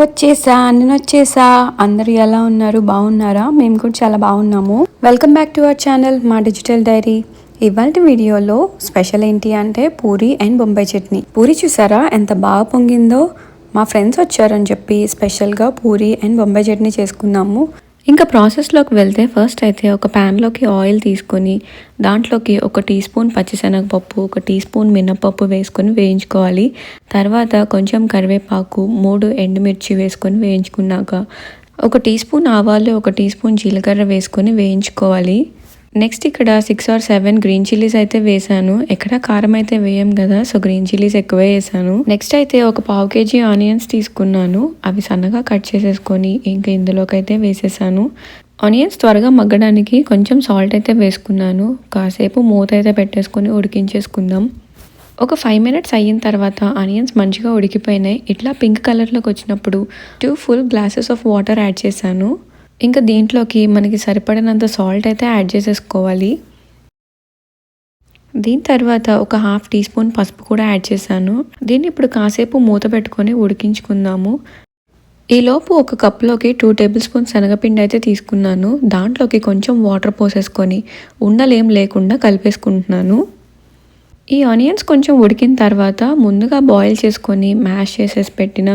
నేను వచ్చేసా. అందరూ ఎలా ఉన్నారు? బాగున్నారా? మేము కూడా చాలా బాగున్నాము. Welcome back to our channel మా డిజిటల్ డైరీ. ఇవాళ వీడియోలో స్పెషల్ ఏంటి అంటే పూరి అండ్ బొంబాయి చట్నీ. పూరి చూసారా ఎంత బాగా పొంగిందో. మా ఫ్రెండ్స్ వచ్చారని చెప్పి స్పెషల్గా పూరి అండ్ బొంబాయి చట్నీ చేసుకున్నాము. ఇంకా ప్రాసెస్లోకి వెళ్తే ఫస్ట్ అయితే ఒక ప్యాన్లోకి ఆయిల్ తీసుకొని దాంట్లోకి 1 టీ స్పూన్ పచ్చిశనగపప్పు, 1 టీ స్పూన్ మినపప్పు వేసుకొని వేయించుకోవాలి. తర్వాత కొంచెం కరివేపాకు, 3 ఎండుమిర్చి వేసుకొని వేయించుకున్నాక 1 టీ స్పూన్ ఆవాలు, 1 టీ స్పూన్ జీలకర్ర వేసుకొని వేయించుకోవాలి. నెక్స్ట్ ఇక్కడ 6 or 7 గ్రీన్ చిల్లీస్ అయితే వేసాను. ఎక్కడ కారం అయితే వేయం కదా, సో గ్రీన్ చిల్లీస్ ఎక్కువే వేసాను. నెక్స్ట్ అయితే ఒక 1/2 kg ఆనియన్స్ తీసుకున్నాను. అవి సన్నగా కట్ చేసేసుకొని ఇంకా ఇందులోకి అయితే వేసేసాను. ఆనియన్స్ త్వరగా మగ్గడానికి కొంచెం సాల్ట్ అయితే వేసుకున్నాను. కాసేపు మూత అయితే పెట్టేసుకొని ఉడికించేసుకుందాం. ఒక 5 minutes అయిన తర్వాత ఆనియన్స్ మంచిగా ఉడికిపోయినాయి. ఇట్లా పింక్ కలర్లోకి వచ్చినప్పుడు 2 full glasses of water add చేశాను. ఇంకా దీంట్లోకి మనకి సరిపడినంత సాల్ట్ అయితే యాడ్ చేసేసుకోవాలి. దీని తర్వాత ఒక 1/2 టీ స్పూన్ పసుపు కూడా యాడ్ చేశాను. దీన్ని ఇప్పుడు కాసేపు మూత పెట్టుకొని ఉడికించుకుందాము. ఈలోపు ఒక కప్లోకి 2 tablespoons శనగపిండి అయితే తీసుకున్నాను. దాంట్లోకి కొంచెం వాటర్ పోసేసుకొని ఉండలేం లేకుండా కలిపేసుకుంటున్నాను. ఈ ఆనియన్స్ కొంచెం ఉడికిన తర్వాత ముందుగా బాయిల్ చేసుకొని మ్యాష్ చేసేసి పెట్టిన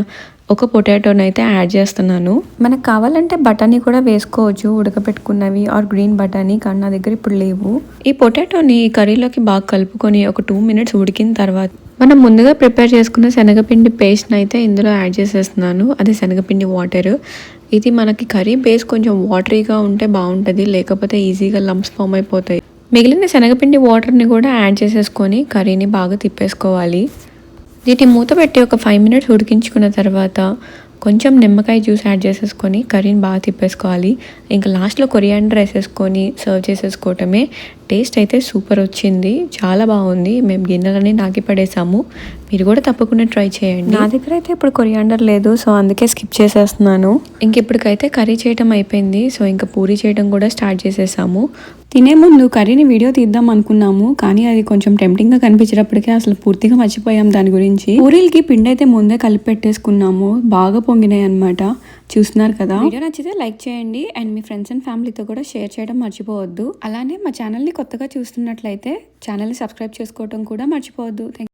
ఒక పొటాటోని అయితే యాడ్ చేస్తున్నాను. మనకు కావాలంటే బఠానీ కూడా వేసుకోవచ్చు, ఉడకపెట్టుకున్నవి ఆర్ గ్రీన్ బఠానీ, కానీ నా దగ్గర ఇప్పుడు లేవు. ఈ పొటాటోని కర్రీలోకి బాగా కలుపుకొని ఒక 2 minutes ఉడికిన తర్వాత మనం ముందుగా ప్రిపేర్ చేసుకున్న శనగపిండి పేస్ట్ని అయితే ఇందులో యాడ్ చేసేస్తున్నాను. అది శనగపిండి వాటర్. ఇది మనకి కర్రీ బేస్ కొంచెం వాటరీగా ఉంటే బాగుంటుంది, లేకపోతే ఈజీగా లంప్స్ ఫామ్ అయిపోతాయి. మిగిలిన శనగపిండి వాటర్ని కూడా యాడ్ చేసేసుకొని కర్రీని బాగా తిప్పేసుకోవాలి. దీన్ని మూత పెట్టి ఒక 5 minutes ఉడికించుకున్న తర్వాత కొంచెం నిమ్మకాయ జ్యూస్ యాడ్ చేసేసుకొని కర్రీని బాగా తిప్పేసుకోవాలి. ఇంకా లాస్ట్లో కొరియాండర్ వేసేసుకొని సర్వ్ చేసేసుకోవటమే. టేస్ట్ అయితే సూపర్ వచ్చింది, చాలా బాగుంది. మేము గిన్నెలని నాకి పడేసాము. మీరు కూడా తప్పకుండా ట్రై చేయండి. నా దగ్గర అయితే ఇప్పుడు కొరియాండర్ లేదు, సో అందుకే స్కిప్ చేసేస్తున్నాను. ఇంక ఇప్పటికైతే కర్రీ చేయడం అయిపోయింది. సో ఇంకా పూరి చేయడం కూడా స్టార్ట్ చేసేసాము. తినే ముందు కర్రీని వీడియో తీద్దాం అనుకున్నాము, కానీ అది కొంచెం టెంప్టింగ్గా కనిపించేటప్పటికే అసలు పూర్తిగా మర్చిపోయాం దాని గురించి. పూరీలకి పిండి అయితే ముందే కలిపి పెట్టేసుకున్నాము, బాగా పొంగినాయి అనమాట. చూస్తున్నారు కదా. వీడియో నచ్చితే లైక్ చేయండి అండ్ మీ ఫ్రెండ్స్ అండ్ ఫ్యామిలీతో కూడా షేర్ చేయడం మర్చిపోవద్దు. అలానే మా ఛానల్ని కొత్తగా చూస్తున్నట్లయితే ఛానల్ని సబ్స్క్రైబ్ చేసుకోవడం కూడా మర్చిపోవద్దు. థ్యాంక్